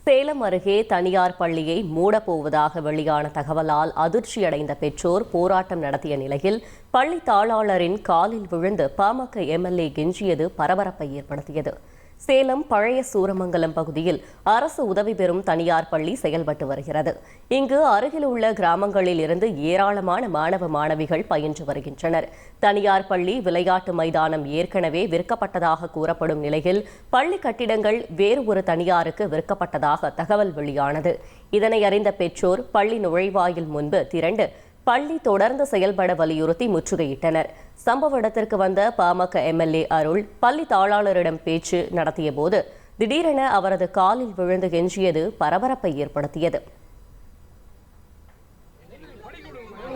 சேலம் அருகே தனியார் பள்ளியை மூடப்போவதாக வெளியான தகவலால் அதிர்ச்சியடைந்த பெற்றோர் போராட்டம் நடத்திய நிலையில் பள்ளி தாளாளரின் காலில் விழுந்து பாமக எம்எல்ஏ கெஞ்சியது பரபரப்பை ஏற்படுத்தியது. சேலம் பழைய சூரமங்கலம் பகுதியில் அரசு உதவி பெறும் தனியார் பள்ளி செயல்பட்டு வருகிறது. இங்கு அருகில் உள்ள கிராமங்களில் இருந்து ஏராளமான மாணவ மாணவிகள் பயின்று வருகின்றனர். தனியார் பள்ளி விளையாட்டு மைதானம் ஏற்கனவே விற்கப்பட்டதாக கூறப்படும் நிலையில் பள்ளி கட்டிடங்கள் வேறு ஒரு தனியாருக்கு விற்கப்பட்டதாக தகவல் வெளியானது. இதனை அறிந்த பெற்றோர் பள்ளி நுழைவாயில் முன்பு திரண்டு பள்ளி தொடர்ந்து செயல்பட வலியுறுத்தி முற்றுகையிட்டனர். சம்பவ இடத்திற்கு வந்த பாமக எம்எல்ஏ அருள் பள்ளி தாளாளரிடம் பேச்சு நடத்திய போது திடீரென அவரது காலில் விழுந்து கெஞ்சியது பரபரப்பை ஏற்படுத்தியது.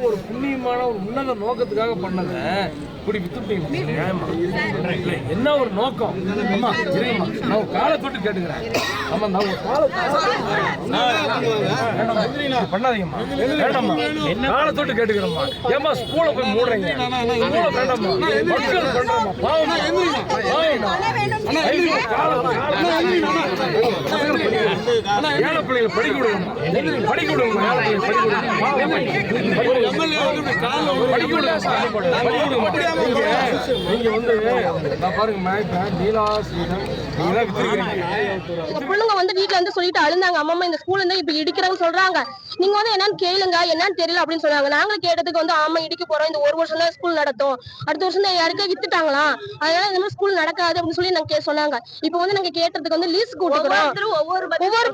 ஒரு புண்ணியமான ஒரு உன்னத நோக்கத்துக்காக பண்ணத இப்படி வித்துட்டீங்க. என்ன ஒரு நோக்கம்? அம்மா நான் ஒரு காலை தொட்டு கேட்டுக்கிறேன். ஆமா நான் ஒரு பண்ணாதீங்கம்மா, வேண்டாம்மா, காலை தொட்டு கேட்டுக்கிறேம்மா. ஏமா ஸ்கூலை போய் மூடுறீங்க? ஸ்கூலை வேண்டாம்மா, மக்கள் பண்றோம்மா, பாவம் ஏழை பிள்ளைங்களை படிக்க விடுங்கம்மா, படிக்க விடுங்கம்மா, ஏழை பிள்ளைங்களை படிக்க விடுங்க. பிள்ளைங்க வந்து வீட்டுல இருந்து சொல்லிட்டு அழுந்தாங்க, அம்மா இந்த ஸ்கூல்ல இருந்து இப்ப இடிக்கிறாங்க சொல்றாங்க, நீங்க வந்து என்னன்னு கேளுங்க, என்னன்னு தெரியல அப்படின்னு சொன்னாங்க. நாங்களும் கேட்டதுக்கு வந்து ஆமா இடிக்க போறோம், இந்த ஒரு வருஷம் தான் ஸ்கூல் நடத்தும், அடுத்த வருஷம் தான் யாருக்கே வித்துட்டாங்களா, அதனால இந்த மாதிரி ஸ்கூல் நடக்காது அப்படின்னு சொல்லி நாங்க சொன்னாங்க. இப்ப வந்து நாங்க கேட்டதுக்கு வந்து லீஸ் கூட்டுக்கிறோம், ஒவ்வொரு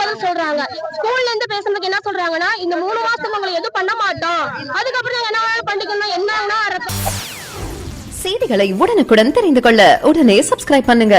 பதில் சொல்றாங்க. ஸ்கூல்ல இருந்து பேசுறதுக்கு என்ன சொல்றாங்கன்னா, இந்த 3 மாசம் உங்களை எதுவும் பண்ண மாட்டோம், அதுக்கப்புறம் என்ன பண்ணிக்கணும், என்ன செய்திகளை உடனுக்குடன் தெரிந்து கொள்ள உடனே சப்ஸ்கிரைப் பண்ணுங்க.